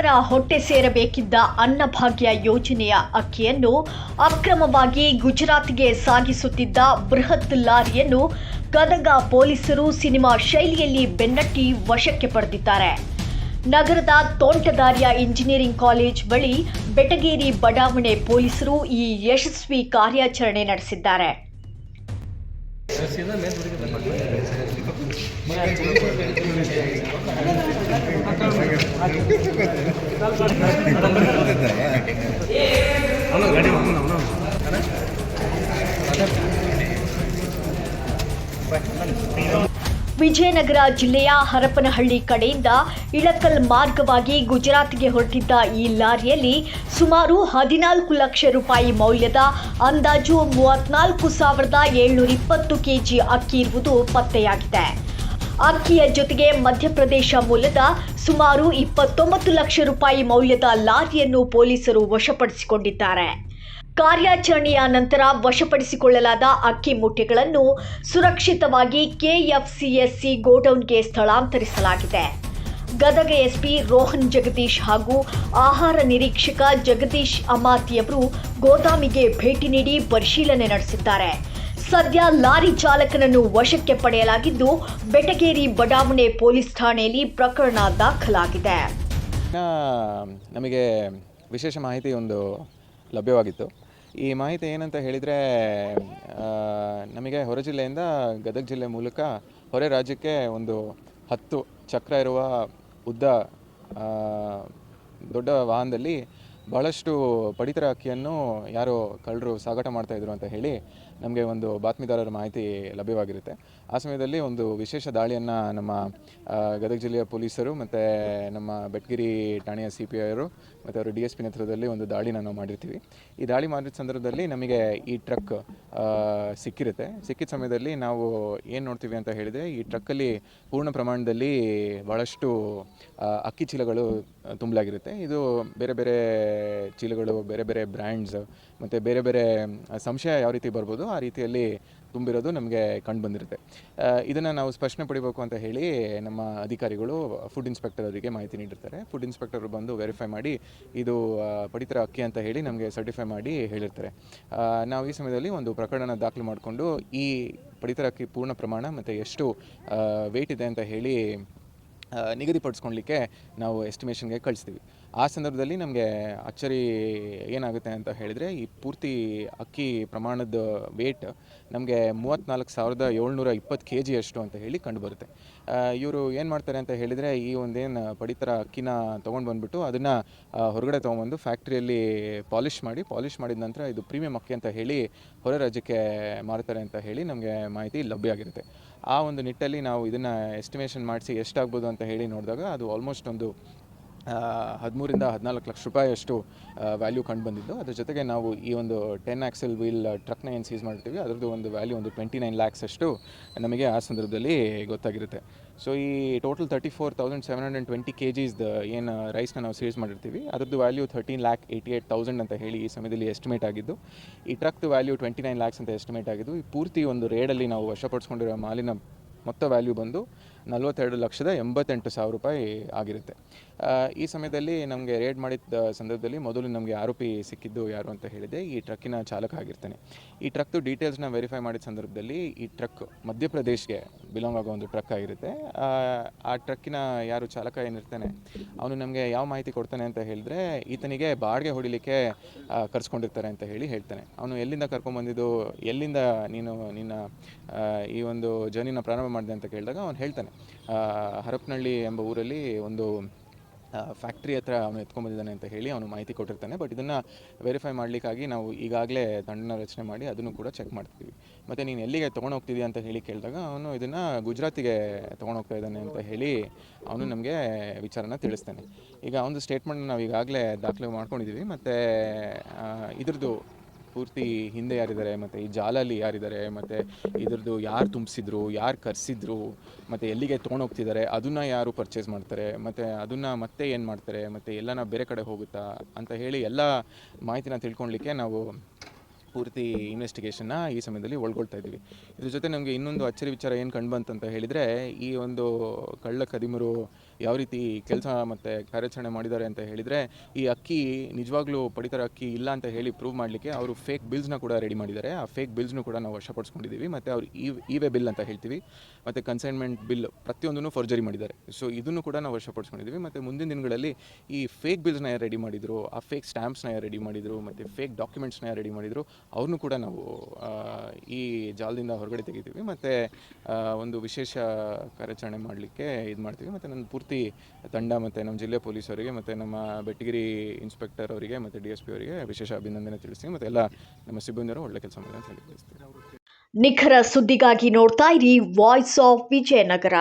ಬಡವರ ಹೊಟ್ಟೆ ಸೇರಬೇಕಿದ್ದ ಅನ್ನಭಾಗ್ಯ ಯೋಜನೆಯ ಅಕ್ಕಿಯನ್ನು ಅಕ್ರಮವಾಗಿ ಗುಜರಾತ್ಗೆ ಸಾಗಿಸುತ್ತಿದ್ದ ಬೃಹತ್ ಲಾರಿಯನ್ನು ಗದಗ ಪೊಲೀಸರು ಸಿನಿಮಾ ಶೈಲಿಯಲ್ಲಿ ಬೆನ್ನಟ್ಟಿ ವಶಕ್ಕೆ ಪಡೆದಿದ್ದಾರೆ. ನಗರದ ತೋಂಟದಾರ್ಯ ಇಂಜಿನಿಯರಿಂಗ್ ಕಾಲೇಜ್ ಬಳಿ ಬೆಟಗೇರಿ ಬಡಾವಣೆ ಪೊಲೀಸರು ಈ ಯಶಸ್ವಿ ಕಾರ್ಯಾಚರಣೆ ನಡೆಸಿದ್ದಾರೆ. ವಿಜಯನಗರ ಜಿಲ್ಲೆಯ ಹರಪನಹಳ್ಳಿ ಕಡೆಯಿಂದ ಇಳಕಲ್ ಮಾರ್ಗವಾಗಿ ಗುಜರಾತ್ಗೆ ಹೊರಟಿದ್ದ ಈ ಲಾರಿಯಲ್ಲಿ ಸುಮಾರು 14 ಲಕ್ಷ ರೂಪಾಯಿ ಮೌಲ್ಯದ ಅಂದಾಜು 34,720 ಕೆಜಿ ಅಕ್ಕಿ ಇರುವುದು ಪತ್ತೆಯಾಗಿದೆ. ಅಕ್ಕಿಯ ಜೊತೆಗೆ ಮಧ್ಯಪ್ರದೇಶ ಮೂಲದ ಸುಮಾರು 29 ಲಕ್ಷ ರೂಪಾಯಿ ಮೌಲ್ಯದ ಲಾರಿಯನ್ನು ಪೊಲೀಸರು ವಶಪಡಿಸಿಕೊಂಡಿದ್ದಾರೆ. ಕಾರ್ಯಾಚರಣೆಯ ನಂತರ ವಶಪಡಿಸಿಕೊಳ್ಳಲಾದ ಅಕ್ಕಿ ಮೂಟೆಗಳನ್ನು ಸುರಕ್ಷಿತವಾಗಿ ಕೆಎಫ್ಸಿಎಸ್ಸಿ ಗೋಡೌನ್ಗೆ ಸ್ಥಳಾಂತರಿಸಲಾಗಿದೆ. ಗದಗ ಎಸ್ಪಿ ರೋಹನ್ ಜಗದೀಶ್ ಹಾಗೂ ಆಹಾರ ನಿರೀಕ್ಷಕ ಜಗದೀಶ್ ಅಮಾತಿಯವರು ಗೋದಾಮಿಗೆ ಭೇಟಿ ನೀಡಿ ಪರಿಶೀಲನೆ ನಡೆಸಿದ್ದಾರೆ. ಸದ್ಯ ಲಾರಿ ಚಾಲಕನನ್ನು ವಶಕ್ಕೆ ಪಡೆಯಲಾಗಿದ್ದು ಬೆಟಗೇರಿ ಬಡಾವಣೆ ಪೊಲೀಸ್ ಠಾಣೆಯಲ್ಲಿ ಪ್ರಕರಣ ದಾಖಲಾಗಿದೆ. ನಮಗೆ ವಿಶೇಷ ಮಾಹಿತಿ ಒಂದು ಲಭ್ಯವಾಗಿತ್ತು. ಈ ಮಾಹಿತಿ ಏನಂತ ಹೇಳಿದರೆ, ನಮಗೆ ಹೊರ ಜಿಲ್ಲೆಯಿಂದ ಗದಗ ಜಿಲ್ಲೆ ಮೂಲಕ ಹೊರ ರಾಜ್ಯಕ್ಕೆ ಒಂದು 10 ಚಕ್ರ ಇರುವ ಉದ್ದ ದೊಡ್ಡ ವಾಹನದಲ್ಲಿ ಬಹಳಷ್ಟು ಪಡಿತರ ಅಕ್ಕಿಯನ್ನು ಯಾರೋ ಕಳ್ಳರು ಸಾಗಾಟ ಮಾಡ್ತಾಯಿದ್ರು ಅಂತ ಹೇಳಿ ನಮಗೆ ಒಂದು ಬಾತ್ಮೀದಾರರ ಮಾಹಿತಿ ಲಭ್ಯವಾಗಿರುತ್ತೆ. ಆ ಸಮಯದಲ್ಲಿ ಒಂದು ವಿಶೇಷ ದಾಳಿಯನ್ನು ನಮ್ಮ ಗದಗ ಜಿಲ್ಲೆಯ ಪೊಲೀಸರು ಮತ್ತು ನಮ್ಮ ಬೆಟಗೇರಿ ಠಾಣೆಯ CPI ಅವರು ಮತ್ತು ಅವರು DSP ನೇತೃತ್ವದಲ್ಲಿ ಒಂದು ದಾಳಿನ ನಾವು ಮಾಡಿರ್ತೀವಿ. ಈ ದಾಳಿ ಮಾಡಿದ ಸಂದರ್ಭದಲ್ಲಿ ನಮಗೆ ಈ ಟ್ರಕ್ ಸಿಕ್ಕಿದ ಸಮಯದಲ್ಲಿ ನಾವು ಏನು ನೋಡ್ತೀವಿ ಅಂತ ಹೇಳಿದರೆ, ಈ ಟ್ರಕ್ಕಲ್ಲಿ ಪೂರ್ಣ ಪ್ರಮಾಣದಲ್ಲಿ ಭಾಳಷ್ಟು ಅಕ್ಕಿ ಚೀಲಗಳು ತುಂಬಲಾಗಿರುತ್ತೆ. ಇದು ಬೇರೆ ಬೇರೆ ಚೀಲಗಳು, ಬೇರೆ ಬೇರೆ ಬ್ರ್ಯಾಂಡ್ಸ್ ಮತ್ತು ಬೇರೆ ಬೇರೆ ಸಂಶಯ ಯಾವ ರೀತಿ ಬರ್ಬೋದು ಆ ರೀತಿಯಲ್ಲಿ ತುಂಬಿರೋದು ನಮಗೆ ಕಂಡು ಬಂದಿರುತ್ತೆ. ಇದನ್ನು ನಾವು ಸ್ಪಷ್ಟನೆ ಪಡಿಬೇಕು ಅಂತ ಹೇಳಿ ನಮ್ಮ ಅಧಿಕಾರಿಗಳು ಫುಡ್ ಇನ್ಸ್ಪೆಕ್ಟರ್ ಅವರಿಗೆ ಮಾಹಿತಿ ನೀಡಿರ್ತಾರೆ. ಫುಡ್ ಇನ್ಸ್ಪೆಕ್ಟರ್ ಬಂದು ವೆರಿಫೈ ಮಾಡಿ ಇದು ಪಡಿತರ ಅಕ್ಕಿ ಅಂತ ಹೇಳಿ ನಮಗೆ ಸರ್ಟಿಫೈ ಮಾಡಿ ಹೇಳಿರ್ತಾರೆ. ನಾವು ಈ ಸಮಯದಲ್ಲಿ ಒಂದು ಪ್ರಕರಣ ದಾಖಲು ಮಾಡಿಕೊಂಡು ಈ ಪಡಿತರ ಅಕ್ಕಿ ಪೂರ್ಣ ಪ್ರಮಾಣ ಮತ್ತು ಎಷ್ಟು ವೆಯ್ಟ್ ಇದೆ ಅಂತ ಹೇಳಿ ನಿಗದಿಪಡಿಸ್ಕೊಳ್ಲಿಕ್ಕೆ ನಾವು ಎಸ್ಟಿಮೇಷನ್ಗೆ ಕಳಿಸ್ತೀವಿ. ಆ ಸಂದರ್ಭದಲ್ಲಿ ನಮಗೆ ಅಚ್ಚರಿ ಏನಾಗುತ್ತೆ ಅಂತ ಹೇಳಿದರೆ, ಈ ಪೂರ್ತಿ ಅಕ್ಕಿ ಪ್ರಮಾಣದ ವೇಟ್ ನಮಗೆ 34,720 kg ಅಷ್ಟು ಅಂತ ಹೇಳಿ ಕಂಡುಬರುತ್ತೆ. ಇವರು ಏನು ಮಾಡ್ತಾರೆ ಅಂತ ಹೇಳಿದರೆ, ಈ ಒಂದೇನು ಪಡಿತರ ಅಕ್ಕಿನ ತೊಗೊಂಡು ಬಂದುಬಿಟ್ಟು ಅದನ್ನು ಹೊರಗಡೆ ತೊಗೊಂಬಂದು ಫ್ಯಾಕ್ಟ್ರಿಯಲ್ಲಿ ಪಾಲಿಷ್ ಮಾಡಿದ ನಂತರ ಇದು ಪ್ರೀಮಿಯಂ ಅಕ್ಕಿ ಅಂತ ಹೇಳಿ ಹೊರ ರಾಜ್ಯಕ್ಕೆ ಮಾರ್ತಾರೆ ಅಂತ ಹೇಳಿ ನಮಗೆ ಮಾಹಿತಿ ಲಭ್ಯ ಆಗಿರುತ್ತೆ. ಆ ಒಂದು ನಿಟ್ಟಲ್ಲಿ ನಾವು ಇದನ್ನು ಎಸ್ಟಿಮೇಷನ್ ಮಾಡಿಸಿ ಎಷ್ಟಾಗ್ಬೋದು ಅಂತ ಹೇಳಿ ನೋಡಿದಾಗ ಅದು ಆಲ್ಮೋಸ್ಟ್ ಒಂದು 13 ರಿಂದ 14 ಲಕ್ಷ ರೂಪಾಯಿ ಅಷ್ಟು ವ್ಯಾಲ್ಯೂ ಕಂಡು ಬಂದಿದ್ದು. ಅದ್ರ ಜೊತೆಗೆ ನಾವು ಈ ಒಂದು 10 ಆಕ್ಸೆಲ್ ವೀಲ್ ಟ್ರಕ್ನ ಏನು ಸೀಸ್ ಮಾಡಿರ್ತೀವಿ ಅದರದ್ದು ಒಂದು ವ್ಯಾಲ್ಯೂ ಒಂದು 29 lakhs ಅಷ್ಟು ನಮಗೆ ಆ ಸಂದರ್ಭದಲ್ಲಿ ಗೊತ್ತಾಗಿರುತ್ತೆ. ಸೊ ಈ ಟೋಟಲ್ 34,720 kg ಏನು ರೈಸ್ನ ನಾವು ಸೀಸ್ ಮಾಡಿರ್ತೀವಿ ಅದರದ್ದು ವ್ಯಾಲ್ಯೂ 13,88,000 ಅಂತ ಹೇಳಿ ಈ ಸಮಯದಲ್ಲಿ ಎಸ್ಟಿಮೇಟ್ ಆಗಿದ್ದು, ಈ ಟ್ರಕ್ದು ವ್ಯಾಲ್ಯೂ 29 lakhs ಅಂತ ಎಸ್ಟಿಮೇಟ್ ಆಗಿದ್ದು, ಈ ಪೂರ್ತಿ ಒಂದು ರೇಡಲ್ಲಿ ನಾವು ವಶಪಡಿಸ್ಕೊಂಡಿರೋ ಮಾಲಿನ ಮೊತ್ತ ವ್ಯಾಲ್ಯೂ ಬಂದು 42,88,000 ರೂಪಾಯಿ ಆಗಿರುತ್ತೆ. ಈ ಸಮಯದಲ್ಲಿ ನಮಗೆ ರೇಡ್ ಮಾಡಿದ ಸಂದರ್ಭದಲ್ಲಿ ಮೊದಲು ನಮಗೆ ಆರೋಪಿ ಸಿಕ್ಕಿದ್ದು ಯಾರು ಅಂತ ಹೇಳಿದೆ, ಈ ಟ್ರಕ್ಕಿನ ಚಾಲಕ ಆಗಿರ್ತಾನೆ. ಈ ಟ್ರಕ್ದು ಡೀಟೇಲ್ಸ್ನ ವೆರಿಫೈ ಮಾಡಿದ ಸಂದರ್ಭದಲ್ಲಿ ಈ ಟ್ರಕ್ ಮಧ್ಯಪ್ರದೇಶ್ಗೆ ಬಿಲಾಂಗ್ ಆಗೋ ಒಂದು ಟ್ರಕ್ ಆಗಿರುತ್ತೆ. ಆ ಟ್ರಕ್ಕಿನ ಯಾರು ಚಾಲಕ ಏನಿರ್ತಾನೆ ಅವನು ನಮಗೆ ಯಾವ ಮಾಹಿತಿ ಕೊಡ್ತಾನೆ ಅಂತ ಹೇಳಿದ್ರೆ, ಈತನಿಗೆ ಬಾಡಿಗೆ ಹೊಡಿಲಿಕ್ಕೆ ಕರ್ಸ್ಕೊಂಡಿರ್ತಾರೆ ಅಂತ ಹೇಳಿ ಹೇಳ್ತಾನೆ. ಅವನು ಎಲ್ಲಿಂದ ಕರ್ಕೊಂಡ್ಬಂದಿದ್ದು, ಎಲ್ಲಿಂದ ನೀನು ನಿನ್ನ ಈ ಒಂದು ಜರ್ನಿನ ಪ್ರಾರಂಭ ಮಾಡಿದೆ ಅಂತ ಕೇಳಿದಾಗ ಅವನು ಹೇಳ್ತಾನೆ, ಹರಪನಹಳ್ಳಿ ಎಂಬ ಊರಲ್ಲಿ ಒಂದು ಫ್ಯಾಕ್ಟ್ರಿ ಹತ್ರ ಅವನು ಎತ್ಕೊಂಡ್ಬಂದಿದ್ದಾನೆ ಅಂತ ಹೇಳಿ ಅವನು ಮಾಹಿತಿ ಕೊಟ್ಟಿರ್ತಾನೆ. ಬಟ್ ಇದನ್ನು ವೆರಿಫೈ ಮಾಡಲಿಕ್ಕಾಗಿ ನಾವು ಈಗಾಗಲೇ ತಂಡನ ರಚನೆ ಮಾಡಿ ಅದನ್ನು ಕೂಡ ಚೆಕ್ ಮಾಡ್ತೀವಿ. ಮತ್ತು ನೀನು ಎಲ್ಲಿಗೆ ತೊಗೊಂಡೋಗ್ತಿದ್ದೀಯ ಅಂತ ಹೇಳಿ ಕೇಳಿದಾಗ ಅವನು ಇದನ್ನು ಗುಜರಾತಿಗೆ ತೊಗೊಂಡೋಗ್ತಾ ಇದ್ದಾನೆ ಅಂತ ಹೇಳಿ ಅವನು ನಮಗೆ ವಿಚಾರನ ತಿಳಿಸ್ತಾನೆ. ಈಗ ಅವನದು ಸ್ಟೇಟ್ಮೆಂಟ್ನ ನಾವು ಈಗಾಗಲೇ ದಾಖಲೆ ಮಾಡ್ಕೊಂಡಿದ್ದೀವಿ. ಮತ್ತು ಇದ್ರದ್ದು ಪೂರ್ತಿ ಹಿಂದೆ ಯಾರಿದ್ದಾರೆ, ಮತ್ತು ಈ ಜಾಲಲ್ಲಿ ಯಾರಿದ್ದಾರೆ, ಮತ್ತು ಇದ್ರದ್ದು ಯಾರು ತುಂಬಿಸಿದ್ರು, ಯಾರು ಕರೆಸಿದ್ರು, ಮತ್ತು ಎಲ್ಲಿಗೆ ತೊಗೊಂಡೋಗ್ತಿದ್ದಾರೆ, ಅದನ್ನು ಯಾರು ಪರ್ಚೇಸ್ ಮಾಡ್ತಾರೆ, ಮತ್ತು ಅದನ್ನು ಮತ್ತೆ ಏನು ಮಾಡ್ತಾರೆ, ಮತ್ತು ಎಲ್ಲನ ಬೇರೆ ಕಡೆ ಹೋಗುತ್ತಾ ಅಂತ ಹೇಳಿ ಎಲ್ಲ ಮಾಹಿತಿನ ತಿಳ್ಕೊಳ್ಲಿಕ್ಕೆ ನಾವು ಪೂರ್ತಿ ಇನ್ವೆಸ್ಟಿಗೇಷನ್ನ ಈ ಸಮಯದಲ್ಲಿ ಒಳಗೊಳ್ತಾ ಇದ್ದೀವಿ. ಇದ್ರ ಜೊತೆ ನಮಗೆ ಇನ್ನೊಂದು ಅಚ್ಚರಿ ವಿಚಾರ ಏನು ಕಂಡು ಬಂತಂತ ಹೇಳಿದರೆ, ಈ ಒಂದು ಕಳ್ಳ ಕದಿಮರು ಯಾವ ರೀತಿ ಕೆಲಸ ಮತ್ತು ಕಾರ್ಯಾಚರಣೆ ಮಾಡಿದ್ದಾರೆ ಅಂತ ಹೇಳಿದರೆ, ಈ ಅಕ್ಕಿ ನಿಜವಾಗ್ಲೂ ಪಡಿತರ ಅಕ್ಕಿ ಇಲ್ಲ ಅಂತ ಹೇಳಿ ಪ್ರೂವ್ ಮಾಡಲಿಕ್ಕೆ ಅವರು ಫೇಕ್ ಬಿಲ್ಸ್ನ ಕೂಡ ರೆಡಿ ಮಾಡಿದ್ದಾರೆ. ಆ ಫೇಕ್ ಬಿಲ್ಸ್ನು ಕೂಡ ನಾವು ವಶಪಡಿಸ್ಕೊಂಡಿದ್ದೀವಿ. ಮತ್ತು ಅವರು ಇ-ವೇ ಬಿಲ್ ಅಂತ ಹೇಳ್ತೀವಿ ಮತ್ತು ಕನ್ಸೈನ್ಮೆಂಟ್ ಬಿಲ್ ಪ್ರತಿಯೊಂದನ್ನು ಫೋರ್ಜರಿ ಮಾಡಿದ್ದಾರೆ. ಸೊ ಇದನ್ನು ಕೂಡ ನಾವು ವಶಪಡಿಸ್ಕೊಂಡಿದ್ದೀವಿ. ಮತ್ತು ಮುಂದಿನ ದಿನಗಳಲ್ಲಿ ಈ ಫೇಕ್ ಬಿಲ್ಸ್ನ ಯಾರು ರೆಡಿ ಮಾಡಿದ್ರು, ಆ ಫೇಕ್ ಸ್ಟ್ಯಾಂಪ್ಸ್ನ ಯಾರು ರೆಡಿ ಮಾಡಿದರು ಮತ್ತು ಫೇಕ್ ಡಾಕ್ಯುಮೆಂಟ್ಸ್ನ ಯಾರು ರೆಡಿ ಮಾಡಿದರು ಅವ್ರನ್ನೂ ಕೂಡ ನಾವು ಈ ಜಾಲದಿಂದ ಹೊರಗಡೆ ತೆಗಿತೀವಿ. ಮತ್ತು ಒಂದು ವಿಶೇಷ ಕಾರ್ಯಾಚರಣೆ ಮಾಡಲಿಕ್ಕೆ ಇದು ಮಾಡ್ತೀವಿ. ಮತ್ತು ನನ್ನ ಪೂರ್ತಿ ತಂಡ ಮತ್ತು ನಮ್ಮ ಜಿಲ್ಲೆ ಪೊಲೀಸರಿಗೆ ಮತ್ತು ನಮ್ಮ ಬೆಟಗಿರಿ ಇನ್ಸ್ಪೆಕ್ಟರ್ ಅವರಿಗೆ ಮತ್ತು DSP ಅವರಿಗೆ ವಿಶೇಷ ಅಭಿನಂದನೆ ತಿಳಿಸ್ತೀವಿ. ಮತ್ತು ಎಲ್ಲ ನಮ್ಮ ಸಿಬ್ಬಂದಿಯವರು ಒಳ್ಳೆ ಕೆಲಸ ಮಾಡಿದೆ ಅಂತ ಹೇಳಿ ತಿಳಿಸ್ತೀವಿ. ನಿಖರ ಸುದ್ದಿಗಾಗಿ ನೋಡ್ತಾ ಇರಿ ವಾಯ್ಸ್ ಆಫ್ ವಿಜಯನಗರ.